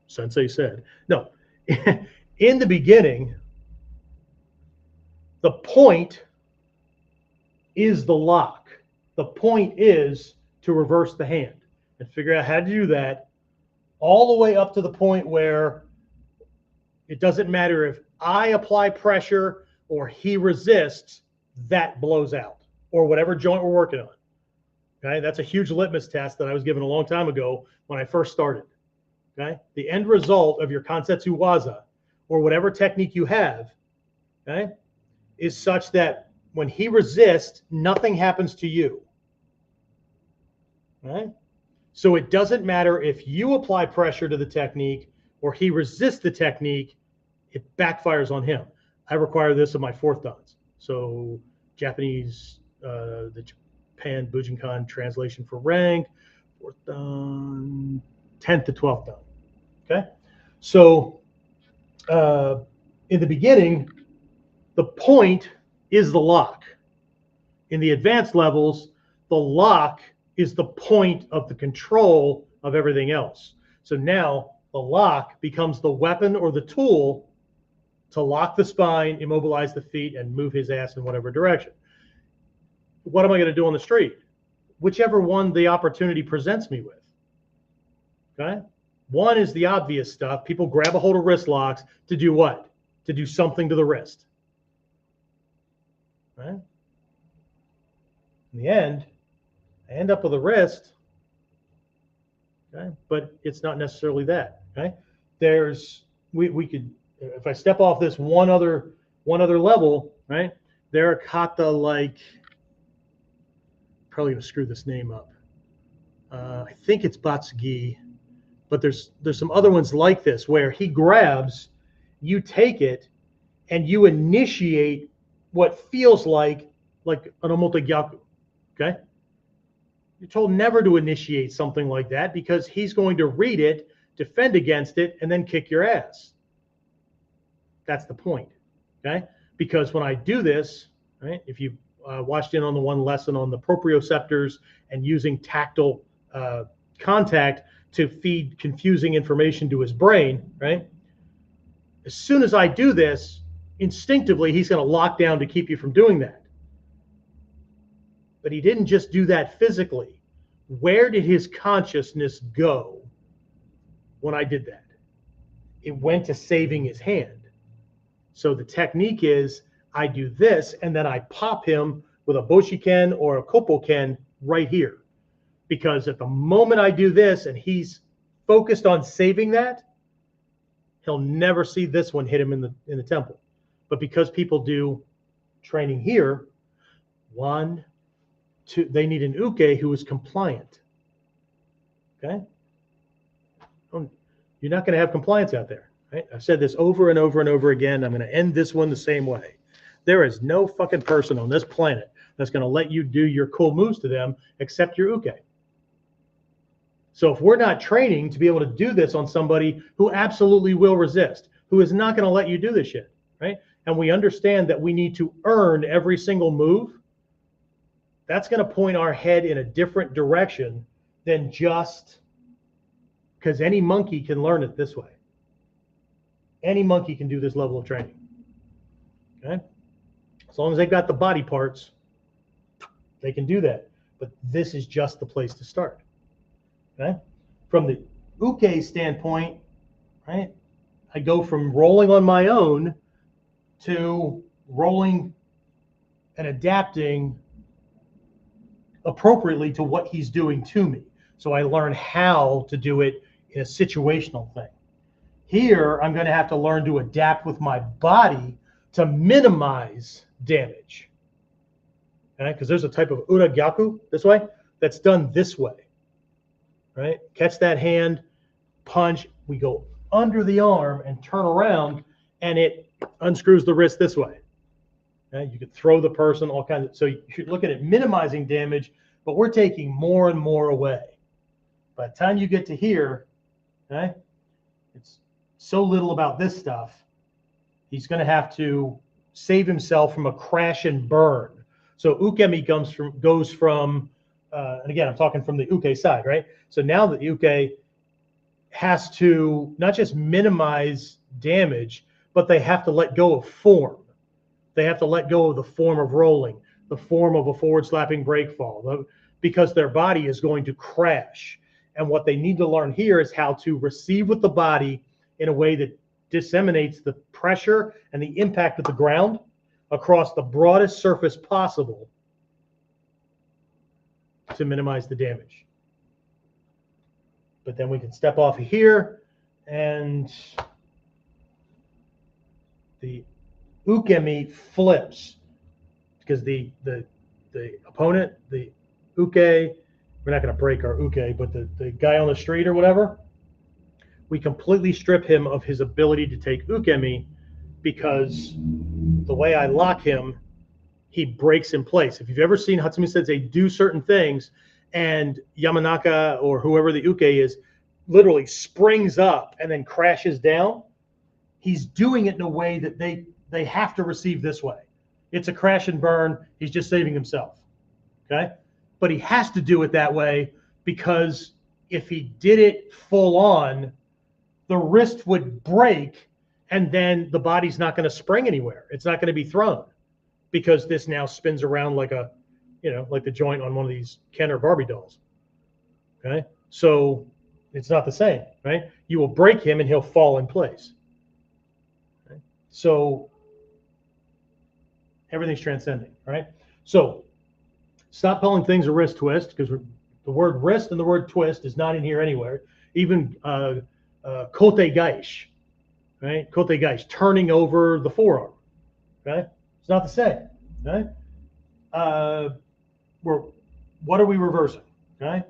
Sensei said, no, in the beginning, the point is the lock. The point is to reverse the hand and figure out how to do that all the way up to the point where it doesn't matter if I apply pressure or he resists, that blows out, or whatever joint we're working on. Okay, that's a huge litmus test that I was given a long time ago when I first started. Okay, the end result of your Kansetsu Waza, or whatever technique you have, okay, is such that when he resists, nothing happens to you. Right? So it doesn't matter if you apply pressure to the technique or he resists the technique, it backfires on him. I require this of my fourth dans. So Japanese, the Japan Bujinkan translation for rank, fourth dan, 10th to 12th dan. Okay? So in the beginning, the point is the lock. In the advanced levels, the lock is the point of the control of everything else. So now the lock becomes the weapon or the tool to lock the spine, immobilize the feet, and move his ass in whatever direction. What am I going to do on the street? Whichever one the opportunity presents me with. Okay? One is the obvious stuff. People grab a hold of wrist locks to do what? To do something to the wrist. Right? In the end, I end up with a wrist, okay? But it's not necessarily that. Okay, we could, if I step off this one other level, right? There are kata like, probably gonna screw this name up. I think it's Batsugi, but there's some other ones like this where he grabs, you take it, and you initiate what feels like an omote gyaku. Okay. You're told never to initiate something like that because he's going to read it, defend against it, and then kick your ass. That's the point, okay? Because when I do this, right, if you watched in on the one lesson on the proprioceptors and using tactile contact to feed confusing information to his brain, right? As soon as I do this, instinctively, he's going to lock down to keep you from doing that. But he didn't just do that physically. Where did his consciousness go when I did that? It went to saving his hand. So the technique is I do this and then I pop him with a boshiken or a koppoken right here. Because at the moment I do this and he's focused on saving that, he'll never see this one hit him in the temple. But because people do training here, 1, 2, they need an uke who is compliant. Okay? You're not going to have compliance out there. Right? I've said this over and over and over again. I'm going to end this one the same way. There is no fucking person on this planet that's going to let you do your cool moves to them except your uke. So if we're not training to be able to do this on somebody who absolutely will resist, who is not going to let you do this shit, right? And we understand that we need to earn every single move, that's going to point our head in a different direction than just because any monkey can learn it this way. Any monkey can do this level of training. Okay? As long as they've got the body parts, they can do that. But this is just the place to start. Okay? From the uke standpoint, right? I go from rolling on my own to rolling and adapting appropriately to what he's doing to me. So I learn how to do it in a situational thing. Here, I'm going to have to learn to adapt with my body to minimize damage. Okay? Because there's a type of ura gyaku this way that's done this way. Right? Catch that hand, punch, we go under the arm and turn around, and it unscrews the wrist this way. Okay? You could throw the person, all kinds of, so you're looking at minimizing damage, but we're taking more and more away. By the time you get to here, okay, it's so little about this stuff, He's going to have to save himself from a crash and burn. So ukemi goes from and again, I'm talking from the uke side, right? So now the uke has to not just minimize damage, but they have to let go of form. They have to let go of the form of rolling, the form of a forward slapping break fall, because their body is going to crash. And what they need to learn here is how to receive with the body in a way that disseminates the pressure and the impact of the ground across the broadest surface possible to minimize the damage. But then we can step off of here, and the ukemi flips because the opponent, the uke, we're not going to break our uke, but the guy on the street or whatever, we completely strip him of his ability to take ukemi, because the way I lock him, he breaks in place. If you've ever seen Hatsumi Sensei do certain things and Yamanaka or whoever the uke is literally springs up and then crashes down, he's doing it in a way that they have to receive this way. It's a crash and burn. He's just saving himself. Okay? But he has to do it that way, because if he did it full on, the wrist would break, and then the body's not going to spring anywhere. It's not going to be thrown, because this now spins around like a, like the joint on one of these Ken or Barbie dolls. Okay? So it's not the same, right? You will break him and he'll fall in place. Okay? So everything's transcending, right? So stop calling things a wrist twist, because the word wrist and the word twist is not in here anywhere. Even kote gaish, right? Kote gaish, turning over the forearm, okay? It's not the same, okay? What are we reversing, okay?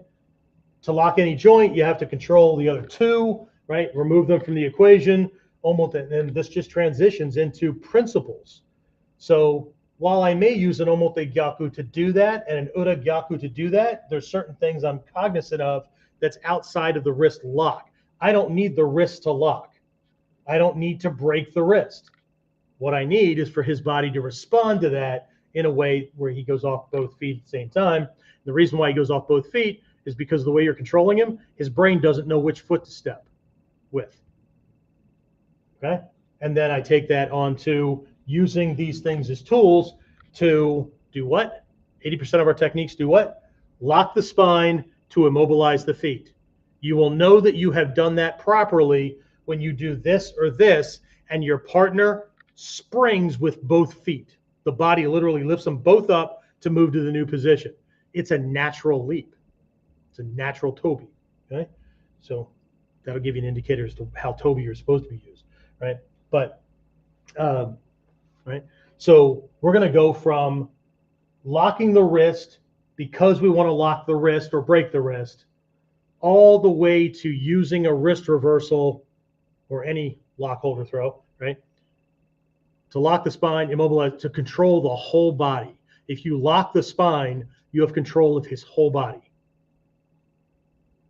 To lock any joint, you have to control the other two, right? Remove them from the equation. And this just transitions into principles. So while I may use an omote gyaku to do that and an ura gyaku to do that, there's certain things I'm cognizant of that's outside of the wrist lock. I don't need the wrist to lock. I don't need to break the wrist. What I need is for his body to respond to that in a way where he goes off both feet at the same time. The reason why he goes off both feet is because the way you're controlling him, his brain doesn't know which foot to step with. Okay? And then I take that on to using these things as tools to do what? 80% of our techniques do what? Lock the spine to immobilize the feet. You will know that you have done that properly when you do this or this, and your partner springs with both feet. The body literally lifts them both up to move to the new position. It's a natural leap. It's a natural toby, okay? So that'll give you an indicator as to how toby you're supposed to be used, right? But, right? So we're going to go from locking the wrist because we want to lock the wrist or break the wrist, all the way to using a wrist reversal or any lock, hold, or throw, right? To lock the spine, immobilize, to control the whole body. If you lock the spine, you have control of his whole body.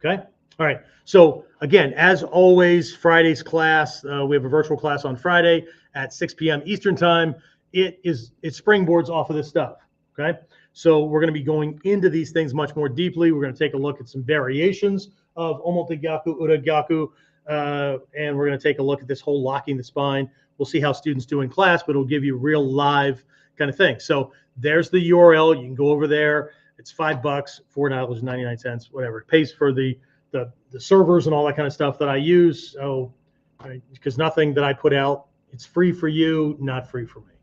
Okay? All right. So again, as always, Friday's class, we have a virtual class on Friday at 6 p.m. Eastern time. It springboards off of this stuff. Okay? So we're going to be going into these things much more deeply. We're going to take a look at some variations of omote gyaku, ura gyaku, and we're going to take a look at this whole locking the spine. We'll see how students do in class, but it'll give you real live kind of thing. So there's the URL. You can go over there. It's $5, $4.99, whatever. It pays for the servers and all that kind of stuff that I use. So, because nothing that I put out, it's free for you, not free for me.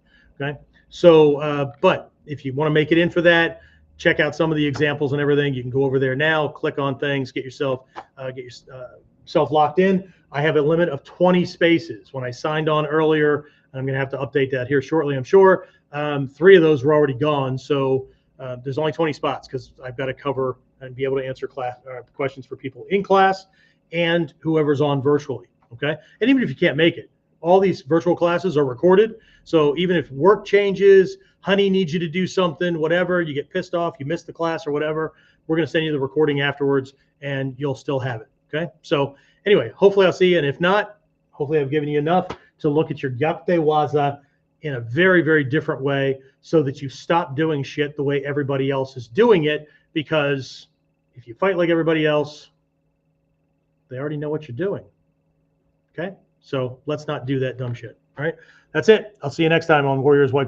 Okay. So, but if you want to make it in for that, check out some of the examples and everything. You can go over there now, click on things, get yourself locked in. I have a limit of 20 spaces. When I signed on earlier, I'm going to have to update that here shortly, I'm sure. 3 of those were already gone. So there's only 20 spots because I've got to cover and be able to answer questions for people in class and whoever's on virtually. Okay. And even if you can't make it, all these virtual classes are recorded. So even if work changes, honey needs you to do something, whatever, you get pissed off, you missed the class or whatever, we're going to send you the recording afterwards and you'll still have it. Okay. So anyway, hopefully I'll see you. And if not, hopefully I've given you enough to look at your Gyokko waza in a very, very different way so that you stop doing shit the way everybody else is doing it. Because if you fight like everybody else, they already know what you're doing. Okay? So let's not do that dumb shit. All right? That's it. I'll see you next time on Warriors White.